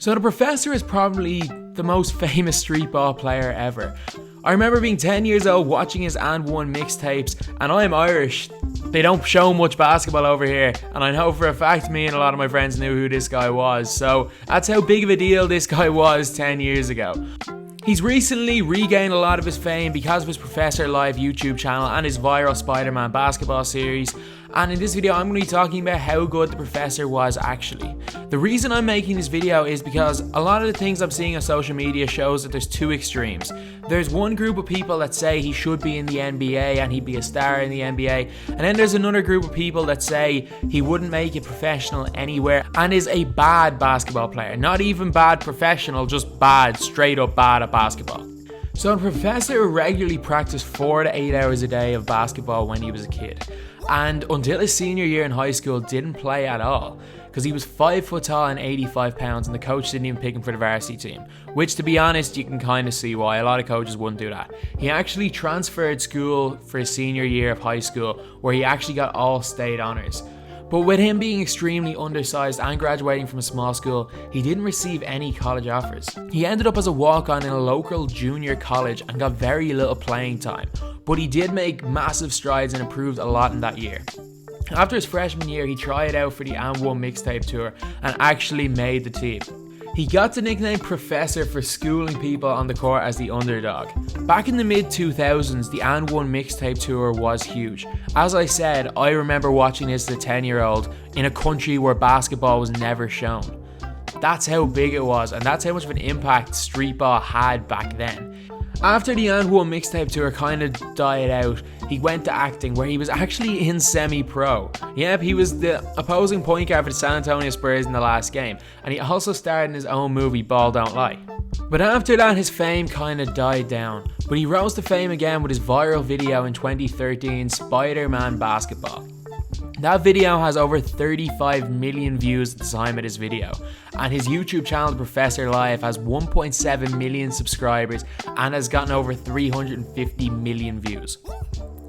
So the Professor is probably the most famous streetball player ever. I remember being 10 years old watching his And One mixtapes, and I'm Irish. They don't show much basketball over here, and I know for a fact me and a lot of my friends knew who this guy was, so that's how big of a deal this guy was 10 years ago. He's recently regained a lot of his fame because of his Professor Live YouTube channel and his viral Spider-Man basketball series, and in this video I'm going to be talking about how good the Professor was actually. The reason I'm making this video is because a lot of the things I'm seeing on social media shows that there's two extremes. There's one group of people that say he should be in the NBA and he'd be a star in the NBA, and then there's another group of people that say he wouldn't make it professional anywhere and is a bad basketball player. Not even bad professional, just bad, straight up bad at basketball. So the Professor regularly practiced 4 to 8 hours a day of basketball when he was a kid, and until his senior year in high school didn't play at all because he was 5 foot tall and 85 pounds, and the coach didn't even pick him for the varsity team, which to be honest you can kind of see why. A lot of coaches wouldn't do that. He actually transferred school for his senior year of high school where he actually got all state honours. But with him being extremely undersized and graduating from a small school, he didn't receive any college offers. He ended up as a walk-on in a local junior college and got very little playing time, but he did make massive strides and improved a lot in that year. After his freshman year, he tried out for the And One mixtape tour and actually made the team. He got the nickname Professor for schooling people on the court as the underdog. Back in the mid-2000s, the And One mixtape tour was huge. As I said, I remember watching this as a 10-year-old in a country where basketball was never shown. That's how big it was, and that's how much of an impact streetball had back then. After the And One mixtape tour kind of died out, he went to acting, where he was actually in semi-pro. Yep, he was the opposing point guard for the San Antonio Spurs in the last game, and he also starred in his own movie, BALL Don't Lie. But after that, his fame kind of died down, but he rose to fame again with his viral video in 2013, Spider-Man Basketball. That video has over 35 million views at the time of this video, and his YouTube channel, The Professor Live, has 1.7 million subscribers and has gotten over 350 million views.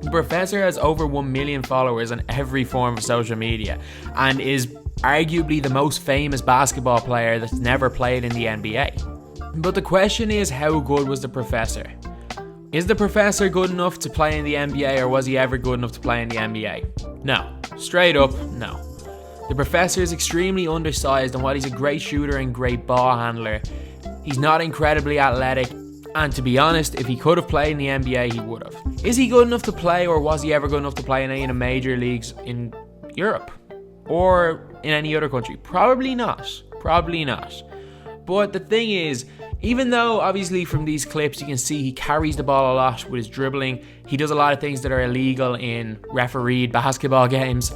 The Professor has over 1 million followers on every form of social media and is arguably the most famous basketball player that's never played in the NBA. But the question is, how good was the Professor? Is the Professor good enough to play in the NBA, or was he ever good enough to play in the NBA? No. Straight up, no. The Professor is extremely undersized, and while he's a great shooter and great ball handler, he's not incredibly athletic, and to be honest, if he could have played in the NBA, he would have. Is he good enough to play, or was he ever good enough to play in any of the major leagues in Europe? Or in any other country? Probably not. Probably not. But the thing is, even though obviously from these clips you can see he carries the ball a lot with his dribbling, he does a lot of things that are illegal in refereed basketball games.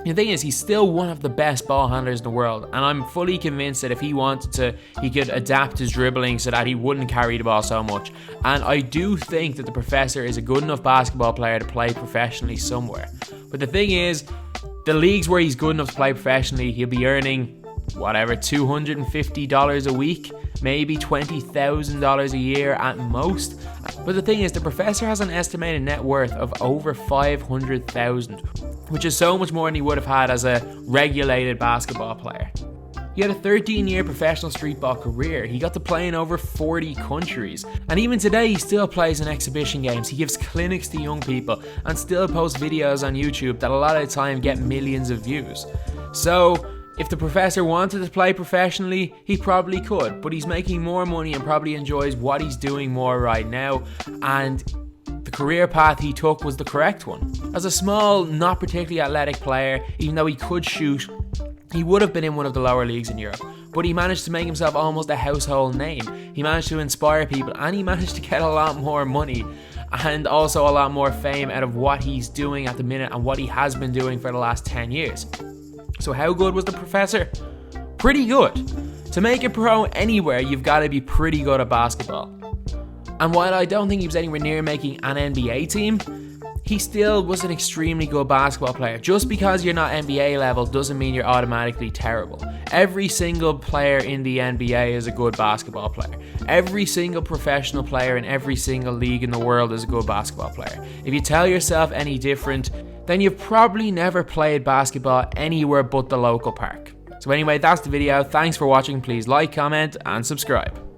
The thing is, he's still one of the best ball handlers in the world, and I'm fully convinced that if he wanted to, he could adapt his dribbling so that he wouldn't carry the ball so much. And I do think that the Professor is a good enough basketball player to play professionally somewhere. But the thing is, the leagues where he's good enough to play professionally, he'll be earning whatever, $250 a week, maybe $20,000 a year at most. But the thing is, the Professor has an estimated net worth of over $500,000, which is so much more than he would have had as a regulated basketball player. He had a 13-year professional streetball career. He got to play in over 40 countries. And even today, he still plays in exhibition games. He gives clinics to young people and still posts videos on YouTube that a lot of the time get millions of views. So if the Professor wanted to play professionally, he probably could, but he's making more money and probably enjoys what he's doing more right now, and the career path he took was the correct one. As a small, not particularly athletic player, even though he could shoot, he would have been in one of the lower leagues in Europe, but he managed to make himself almost a household name. He managed to inspire people, and he managed to get a lot more money and also a lot more fame out of what he's doing at the minute and what he has been doing for the last 10 years. So how good was the Professor? Pretty good. To make it pro anywhere, you've got to be pretty good at basketball. And while I don't think he was anywhere near making an NBA team, he still was an extremely good basketball player. Just because you're not NBA level doesn't mean you're automatically terrible. Every single player in the NBA is a good basketball player. Every single professional player in every single league in the world is a good basketball player. If you tell yourself any different, then you've probably never played basketball anywhere but the local park. So anyway, that's the video. Thanks for watching. Please like, comment, and subscribe.